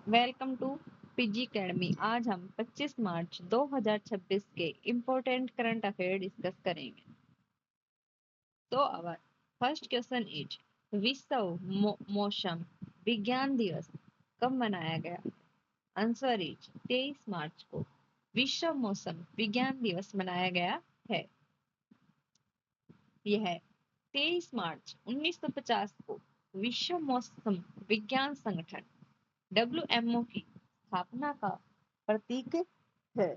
Welcome to PG academy. आज हम 25 मार्च 2026 के इम्पोर्टेंट करंट अफेयर डिस्कस करेंगे। तो आवर फर्स्ट क्वेश्चन इज विश्व मौसम विज्ञान दिवस कब मनाया गया? आंसर इज 23 मार्च को विश्व मौसम विज्ञान दिवस मनाया गया है। यह 23 मार्च 1950 को विश्व मौसम विज्ञान संगठन WMO की स्थापना का प्रतीक है।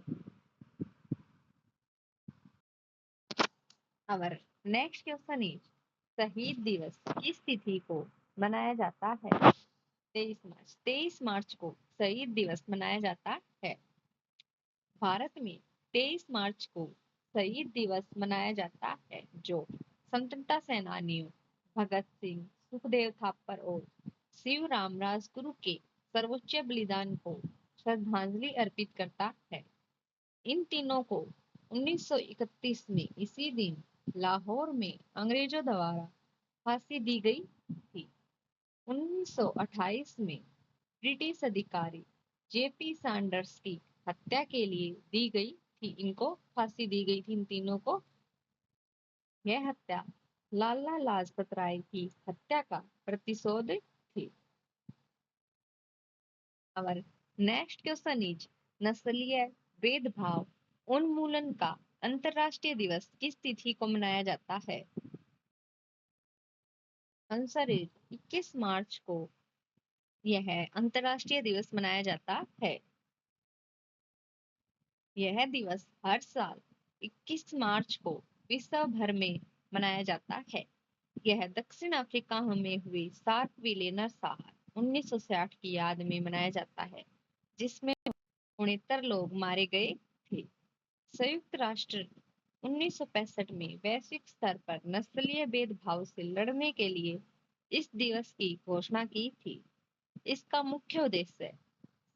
Our next question is शहीद दिवस किस तिथि को मनाया जाता है? 23 मार्च को शहीद दिवस मनाया जाता है। भारत में 23 मार्च को शहीद दिवस मनाया जाता है जो स्वतंत्रता सेनानियों भगत सिंह, सुखदेव थापर और शिवराम राजगुरु के सर्वोच्च बलिदान को श्रद्धांजलि अर्पित करता है। इन तीनों को 1931 में इसी दिन लाहौर में अंग्रेजों द्वारा फांसी दी गई थी। 1928 में ब्रिटिश अधिकारी जेपी सैंडर्स की हत्या के लिए दी गई थी। इनको फांसी दी गई थी इन तीनों को। यह हत्या लाला लाजपत राय की हत्या का प्रतिशोध थी। और नेक्स्ट क्वेश्चन इज नस्लीय भेदभाव उन्मूलन का अंतरराष्ट्रीय दिवस किस तिथि को मनाया जाता है? आंसर इज 21 मार्च को यह अंतरराष्ट्रीय दिवस मनाया जाता है। यह दिवस हर साल 21 मार्च को विश्व भर में मनाया जाता है। यह दक्षिण अफ्रीका में हुई सार्क विलेनर साहर 1960 की याद में मनाया जाता है, जिसमें 69 लोग मारे गए थे। संयुक्त राष्ट्र 1965 में वैश्विक स्तर पर नस्लीय भेदभाव से लड़ने के लिए इस दिवस की घोषणा की थी। इसका मुख्य उद्देश्य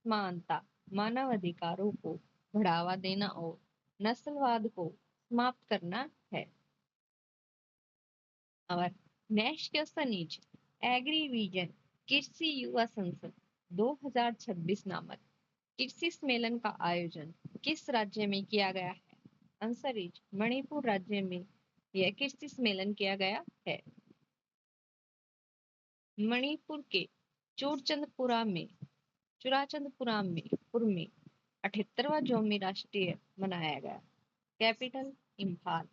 समानता, मानव अधिकारों को बढ़ावा देना और नस्लवाद को समाप्त करना है। और नेक्स्ट क्वेश्चन इज एग्रीविजन कृषि युवा संसद 2026 नामक कृषि सम्मेलन का आयोजन किस राज्य में किया गया है? आंसर इज मणिपुर राज्य में यह कृषि सम्मेलन किया गया है। मणिपुर के चूरचंदपुरा में पुर में 78वां जोमी राष्ट्रीय मनाया गया। Capital Imphal.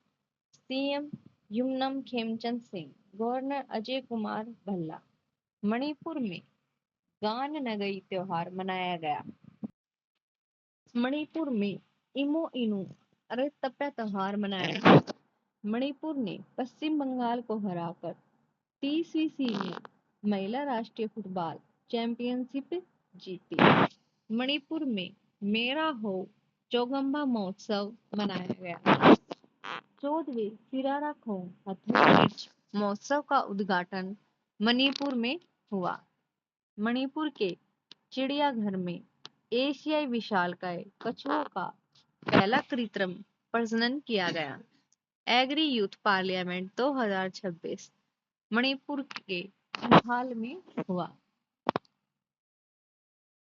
CM Yumnam Khemchand Singh, governor Ajay Kumar Bhalla. Manipur में गान नगई त्योहार मनाया गया। मणिपुर में इमो इनु अरेतप्पा त्योहार मनाया गया। मणिपुर ने पश्चिम बंगाल को हराकर 30वीं सीनियर महिला राष्ट्रीय फुटबॉल चैंपियनशिप जीती। मणिपुर में मेरा हो चौगम्बा महोत्सव मनाया गया। 14वें सिराराखोंग हथौड़ी महोत्सव का उद्घाटन मणिपुर में हुआ। मणिपुर के चिड़ियाघर में एशियाई विशालकाय कछुओं का पहला कृत्रिम प्रजनन किया गया। एग्री यूथ पार्लियामेंट 2026 मणिपुर के इंफाल में हुआ।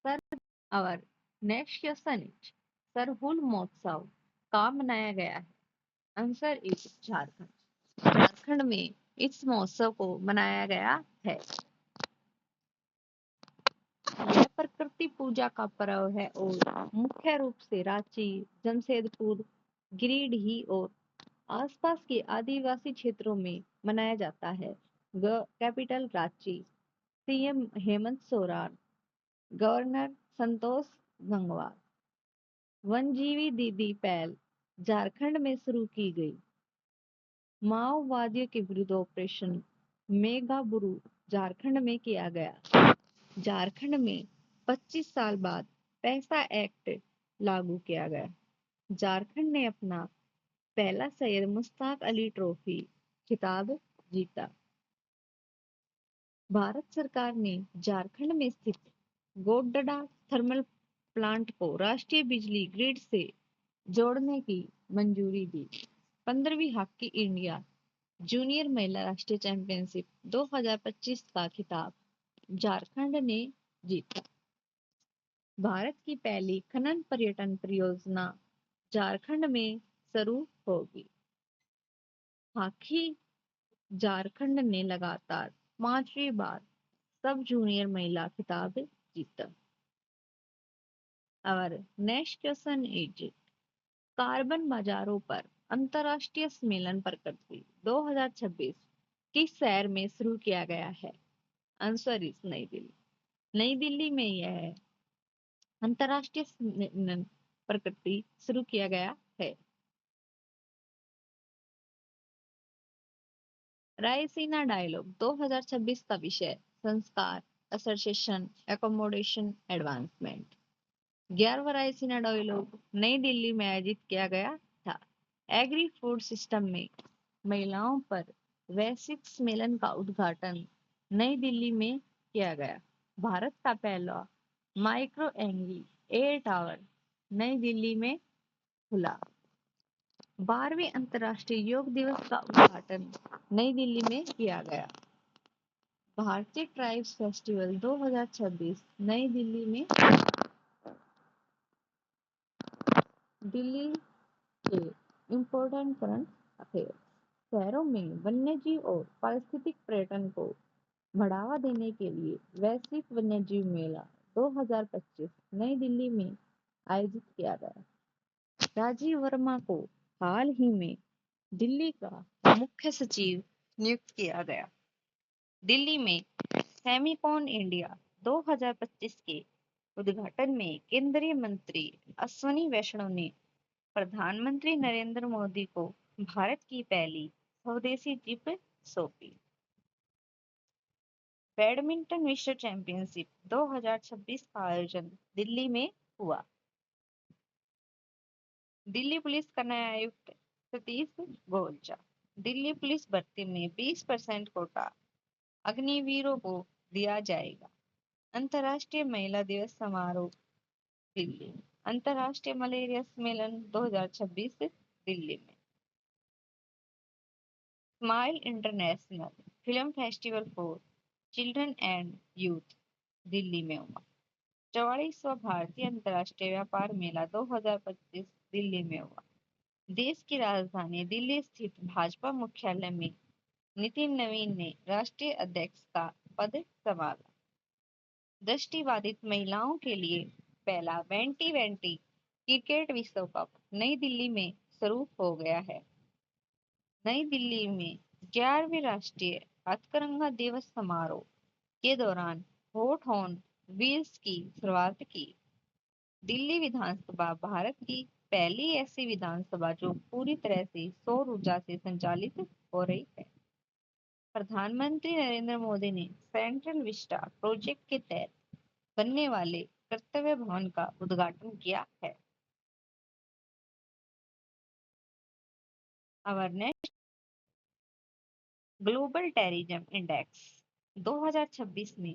Sir our next question is Sarhul महोत्सव कहाँ मनाया गया है? Answer is Jharkhand. झारखंड में इस महोत्सव को मनाया गया है। यह प्रकृति पूजा का पर्व है और मुख्य रूप से रांची, जमशेदपुर, गिरिडीह और आसपास के आदिवासी क्षेत्रों में मनाया जाता है। Capital Ranchi. CM Hemant Soren, governor Santosh Gangwar. Vanjeevi Didi Pahal Jharkhand में शुरू की गई। माओवादियों के विरुद्ध ऑपरेशन मेघाबुरु झारखंड में किया गया। झारखंड में 25 साल बाद पैसा एक्ट लागू किया गया। झारखंड ने अपना पहला सैयद मुश्ताक अली ट्रॉफी खिताब जीता। भारत सरकार ने झारखंड में स्थित गोड्डा थर्मल प्लांट को राष्ट्रीय बिजली ग्रिड से जोड़ने की मंजूरी दी। 15वीं हॉकी इंडिया जूनियर महिला राष्ट्रीय चैंपियनशिप 2025 का खिताब झारखंड ने जीता। भारत की पहली खनन पर्यटन परियोजना झारखंड में शुरू होगी। हॉकी झारखंड ने लगातार 5वीं बार सब जूनियर महिला खिताब जीता। और नेक्स्ट क्वेश्चन इज कार्बन बाजारों पर अंतर्राष्ट्रीय सम्मेलन प्रकृति 2026 किस शहर में शुरू किया गया है? आंसर इज नई दिल्ली। नई दिल्ली में यह अंतर्राष्ट्रीय सम्मेलन प्रकृति शुरू किया गया है। रायसीना डायलॉग 2026 का विषय संस्कार, असोसिएशन, एकोमोडेशन, एडवांसमेंट। 11वां रायसीना डायलॉग नई दिल्ली में आयोजित किया गया था। एग्री फूड सिस्टम में महिलाओं पर वैश्विक सम्मेलन का उद्घाटन नई दिल्ली में किया गया। भारत का पहला माइक्रो एंगी एयर टावर नई दिल्ली में खुला। 12वें अंतर्राष्ट्रीय योग दिवस का उद्घाटन नई दिल्ली में किया गया। भारतीय ट्राइब्स फेस्टिवल 2026 नई दिल्ली में। दिल्ली के इम्पोर्टेंट करंट अफेयर। शहरों में वन्यजीव और पारिस्थितिक पर्यटन को बढ़ावा देने के लिए वैश्विक वन्यजीव मेला 2025 नई दिल्ली में आयोजित किया गया। राजीव वर्मा को हाल ही में दिल्ली का मुख्य सचिव नियुक्त किया गया। दिल्ली में सेमिकॉन इंडिया 2025 के उद्घाटन में केंद्रीय मंत्री अश्विनी वैष्णव ने प्रधानमंत्री नरेंद्र मोदी को भारत की पहली स्वदेशी जीप सौंपी। बैडमिंटन विश्व चैंपियनशिप 2026 का आयोजन दिल्ली में हुआ। दिल्ली पुलिस का नया आयुक्त सतीश गोलचा। दिल्ली पुलिस भर्ती में 20% कोटा अग्निवीरों को दिया जाएगा। अंतर्राष्ट्रीय महिला दिवस समारोह दिल्ली। अंतर्राष्ट्रीय मलेरिया सम्मेलन 2026 दिल्ली में। Smile international film festival for children and youth Delhi में हुआ। 44वां भारतीय अंतर्राष्ट्रीय व्यापार मेला 2025 दिल्ली में हुआ। देश की राजधानी दिल्ली स्थित भाजपा मुख्यालय में नितिन नवीन ने राष्ट्रीय अध्यक्ष का पद संभाला। दृष्टिबाधित महिलाओं के लिए पहला वेंटी वेंटी क्रिकेट विश्व कप नई दिल्ली में शुरू हो गया है। नई दिल्ली में 11वें राष्ट्रीय हथकरघा दिवस समारोह के दौरान होट ऑन व्हील्स की शुरुआत की। दिल्ली विधानसभा भारत की पहली ऐसी विधानसभा जो पूरी तरह से सौर ऊर्जा से संचालित हो रही है। प्रधानमंत्री नरेंद्र मोदी ने सेंट्रल विस्टा प्रोजेक्ट के तहत बनने वाले कर्तव्य भवन का उद्घाटन किया है। Our next global terrorism index 2026 में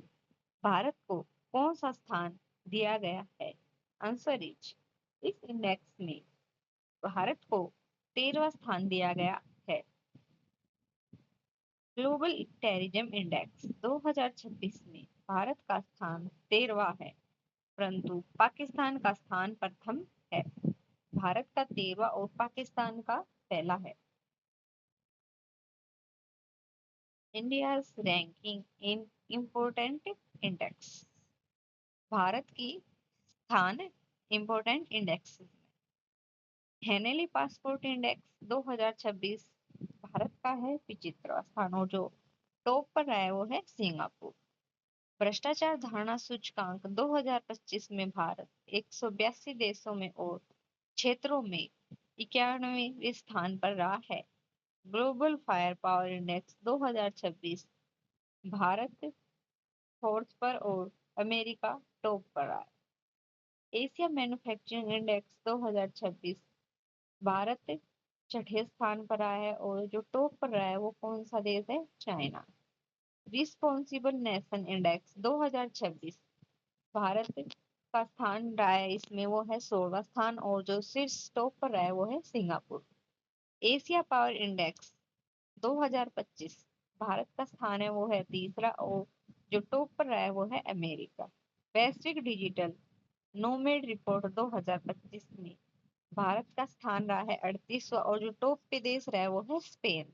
भारत को कौन सा स्थान दिया गया है? आंसर इज इस इंडेक्स में भारत को 13वां स्थान दिया गया है। ग्लोबल टेररिज्म इंडेक्स 2026 में भारत का स्थान 13वां है, परंतु पाकिस्तान का स्थान प्रथम है। भारत का 13वां और पाकिस्तान का पहला है। इंडियाज रैंकिंग इन इम्पोर्टेंट इंडेक्स। भारत की स्थान इम्पोर्टेंट इंडेक्स में हेनेली पासपोर्ट इंडेक्स 2026 भारत का है 75वां स्थान और जो टॉप पर रहा है वो है सिंगापुर। भ्रष्टाचार धारणा सूचकांक 2025 में भारत 182 देशों में और क्षेत्रों में 91वें स्थान पर रहा है। Global fire power index 2026 Bharat fourth पर और अमेरिका टॉप पर रहा है। एशिया मैन्युफैक्चरिंग इंडेक्स 2026 भारत छठे स्थान पर आया है और जो टॉप पर रहा है वो कौन सा देश है? China. Responsible nation index 2026 Bharat का स्थान रहा है इसमें वो है 16वां स्थान और जो शीर्ष टॉप पर रहा है वो है Singapore. Asia power index 2025 Bharat का स्थान है वो है तीसरा और जो टॉप पर रहा है वो है अमेरिका। वैश्विक डिजिटल नोमेड रिपोर्ट 2025 में भारत का स्थान रहा है 38वां और जो टॉप पे देश रहा है वो है Spain.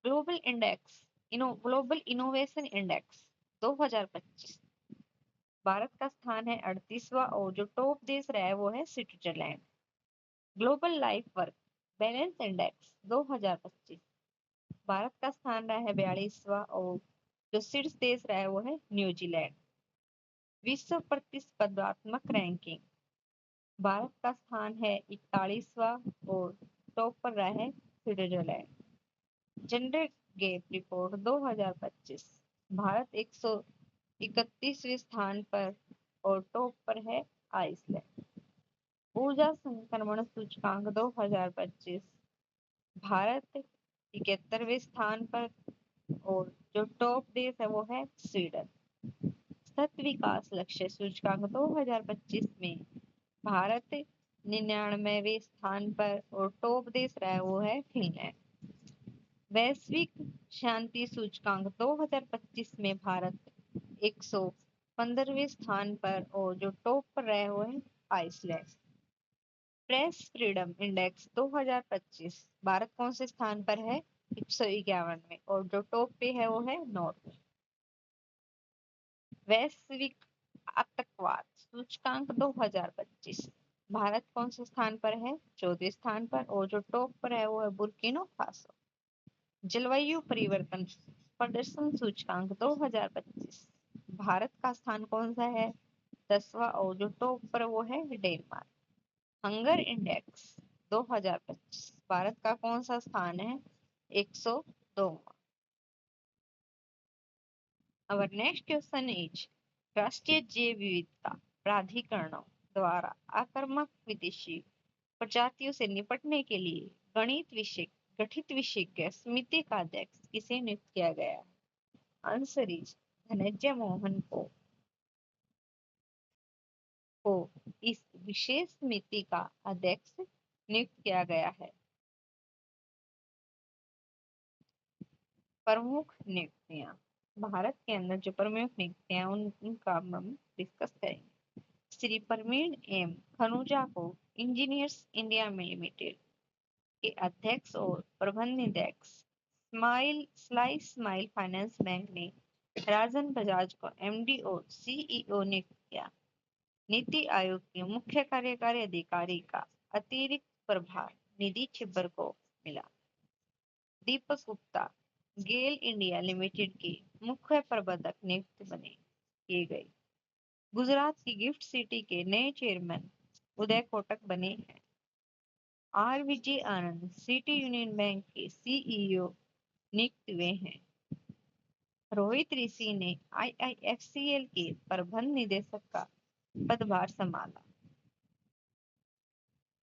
Global innovation index 2025 Bharat का स्थान है 38वां और जो टॉप देश रहा है वो है Switzerland. Global life work balance index 2025 Bharat का स्थान रहा है 42वां और जो शीर्ष देश रहा है वो है न्यूजीलैंड। विश्व प्रतिस्पर्धात्मक रैंकिंग भारत का स्थान है 41वां और टॉप पर रहा है Switzerland. Gender gap report 2025 Bharat 131वें स्थान पर और टॉप पर है आइसलैंड। ऊर्जा संक्रमण सूचकांक 2025 भारत 71वें स्थान पर और जो टॉप देश है वो है स्वीडन। सतत विकास लक्ष्य सूचकांक 2025 में भारत 99वें स्थान पर और टॉप देश रहा है वो है फिनलैंड। वैश्विक शांति सूचकांक 2025 में भारत 115वें स्थान पर और जो टॉप पर रहे हुए हैं Iceland. Press freedom index 2025 Bharat कौन से स्थान पर है 151 में और जो टॉप पे है वो है नॉर्वे। वैश्विक आतंकवाद सूचकांक 2025 भारत कौन से स्थान पर है 14वें स्थान पर और जो टॉप पर है वो है बुर्किना फासो। जलवायु परिवर्तन प्रदर्शन सूचकांक 2025 भारत का स्थान कौन सा है 10वां और जो टॉप पर वो है डेनमार्क। हंगर इंडेक्स 2025 भारत का कौन सा स्थान है 102। Our next question is राष्ट्रीय जैव विविधता प्राधिकरणों द्वारा आक्रामक विदेशी प्रजातियों से निपटने के लिए गठित विशेषज्ञ समिति का अध्यक्ष किसे नियुक्त किया गया है? आंसर इज धनंजय मोहन को इस विशेष समिति का अध्यक्ष नियुक्त किया गया है। प्रमुख नियुक्तियां भारत के अंदर जो प्रमुख नियुक्तियां उनका हम डिस्कस करेंगे। श्री प्रवीण एम खनूजा को इंजीनियर्स इंडिया लिमिटेड के अध्यक्ष और प्रबंध निदेशक स्माइल फाइनेंस बैंक ने राजन बजाज को एमडी और सीईओ नियुक्त किया। नीति आयोग के मुख्य कार्यकारी अधिकारी का अतिरिक्त प्रभार निधि छिब्बर को मिला। दीपक गुप्ता गेल इंडिया लिमिटेड के मुख्य प्रबंधक नियुक्त किए गए। गुजरात की गिफ्ट सिटी के नए चेयरमैन उदय कोटक बने हैं। R Vijay Anand city union bank के सीईओ नियुक्त हुए हैं। रोहित ऋषि ने आईआईएफसीएल के प्रबंध निदेशक का पदभार संभाला।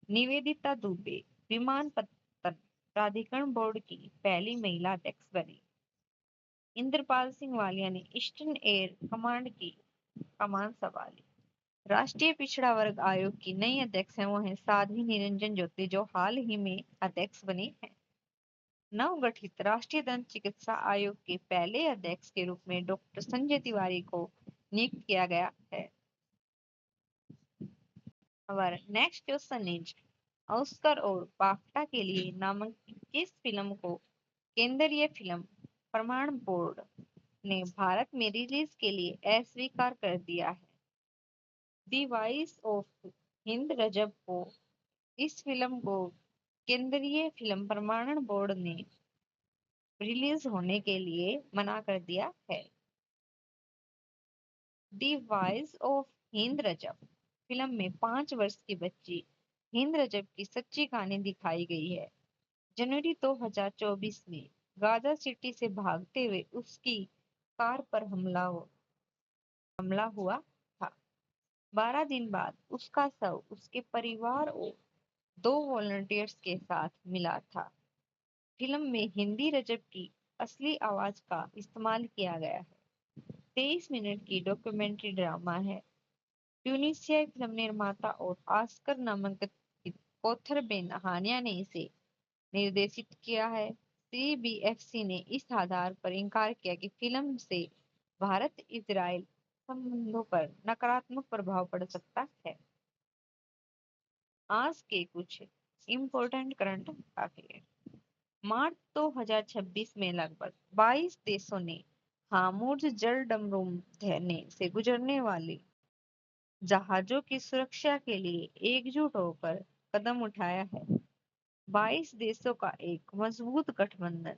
निवेदिता दुबे विमानपत्तन प्राधिकरण बोर्ड की पहली महिला अध्यक्ष बनी। इंद्रपाल सिंह वालिया ने ईस्टर्न एयर कमांड की कमान संभाली। राष्ट्रीय पिछड़ा वर्ग आयोग की नई अध्यक्ष है वो है साध्वी निरंजन ज्योति जो हाल ही में अध्यक्ष बनी है। नवगठित राष्ट्रीय दंत चिकित्सा आयोग के पहले अध्यक्ष के रूप में डॉक्टर संजय तिवारी को नियुक्त किया गया है। Our next question is Oscar और बाफ्टा के लिए नामांकित किस फिल्म को केंद्रीय फिल्म प्रमाण बोर्ड ने भारत में रिलीज के लिए अस्वीकार कर दिया है? दी वॉइस ऑफ हिंद रजब को इस फिल्म को केंद्रीय फिल्म प्रमाणन बोर्ड ने रिलीज होने के लिए मना कर दिया है। The voice of Hind Rajab film में 5 वर्ष की बच्ची हिंद रजब की सच्ची कहानी दिखाई गई है। जनवरी 2024 में गाजा सिटी से भागते हुए उसकी कार पर हमला हुआ था। 12 दिन बाद उसका शव उसके परिवार और 2 वॉलंटियर्स के साथ मिला था। फिल्म में हिंदी रजब की असली आवाज का इस्तेमाल किया गया है। 23 मिनट की डॉक्यूमेंट्री ड्रामा है। ट्यूनीशियाई फिल्म निर्माता और ऑस्कर नामांकित कोथर बेनहानिया ने इसे निर्देशित किया है। सीबीएफसी ने इस आधार पर इनकार किया कि फिल्म से भारत इजराइल संबंधों पर नकारात्मक प्रभाव पड़ सकता है। आज के कुछ इम्पोर्टेंट करंट अफेयर। मार्च 2026 में लगभग 22 देशों ने हार्मुज जल डमरूने से गुजरने वाले जहाजों की सुरक्षा के लिए एकजुट होकर कदम उठाया है। 22 देशों का एक मजबूत गठबंधन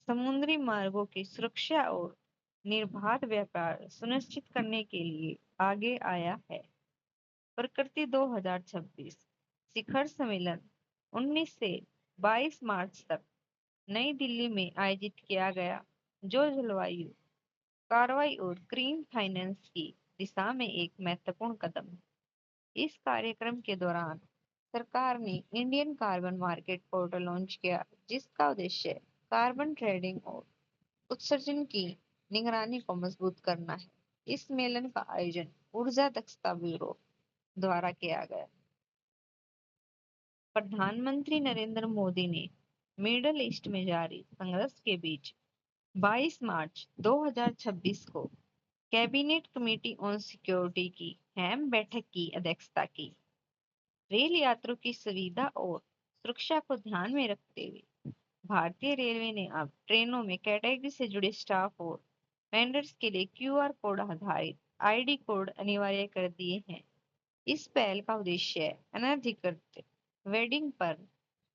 समुद्री मार्गों की सुरक्षा और निर्बाध व्यापार सुनिश्चित करने के लिए आगे आया है। प्रकृति 2026 शिखर सम्मेलन 19 से 22 मार्च तक नई दिल्ली में आयोजित किया गया, जो जलवायु कार्रवाई और ग्रीन फाइनेंस की दिशा में एक महत्वपूर्ण कदम है। इस कार्यक्रम के दौरान सरकार ने Indian carbon market portal launch किया, जिसका उद्देश्य कार्बन ट्रेडिंग और उत्सर्जन की निगरानी को मजबूत करना है। इस सम्मेलन का आयोजन ऊर्जा दक्षता ब्यूरो द्वारा किया गया। प्रधानमंत्री नरेंद्र मोदी ने मिडल ईस्ट में जारी संघर्ष के बीच 22 मार्च 2026 को कैबिनेट कमेटी ऑन सिक्योरिटी की अहम बैठक की अध्यक्षता की। रेल यात्रियों की सुविधा और सुरक्षा को ध्यान में रखते हुए भारतीय रेलवे ने अब ट्रेनों में कैटेगरी से जुड़े स्टाफ और वेंडर्स के लिए क्यूआर कोड आधारित आईडी कोड अनिवार्य कर दिए हैं। इस पहल का उद्देश्य अनधिकृत वेडिंग पर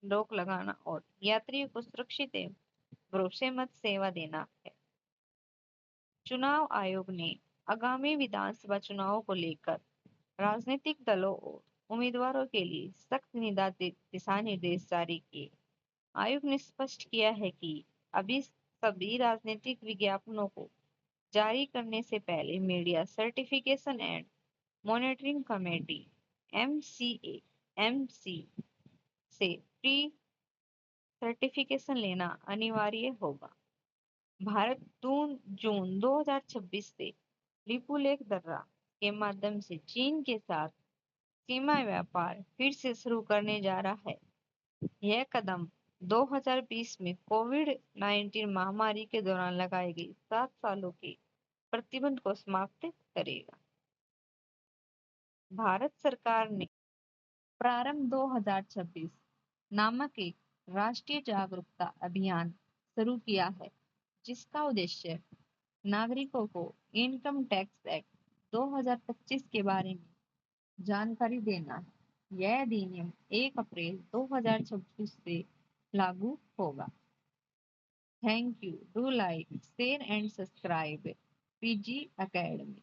रोक लगाना और यात्रियों को सुरक्षित एवं भरोसेमंद सेवा देना है। चुनाव आयोग ने आगामी विधानसभा चुनावों को लेकर राजनीतिक दलों और उम्मीदवारों के लिए सख्त दिशा निर्देश जारी किए। आयोग ने स्पष्ट किया है कि अभी सभी राजनीतिक विज्ञापनों को जारी करने से पहले media certification and monitoring committee MC से प्री सर्टिफिकेशन लेना अनिवार्य होगा। भारत जून 2026 से लिपुलेख दर्रा के माध्यम से चीन के साथ सीमा व्यापार फिर से शुरू करने जा रहा है। यह कदम 2020 में कोविड-19 महामारी के दौरान लगाए गए 7 सालों के प्रतिबंध को समाप्त करेगा। भारत सरकार ने प्रारंभ 2026 नामक एक राष्ट्रीय जागरूकता अभियान शुरू किया है, जिसका उद्देश्य नागरिकों को इनकम टैक्स एक्ट 2025 के बारे में जानकारी देना है। यह अधिनियम 1 अप्रैल 2026 से लागू होगा। Thank you. Do like, share and subscribe PG academy.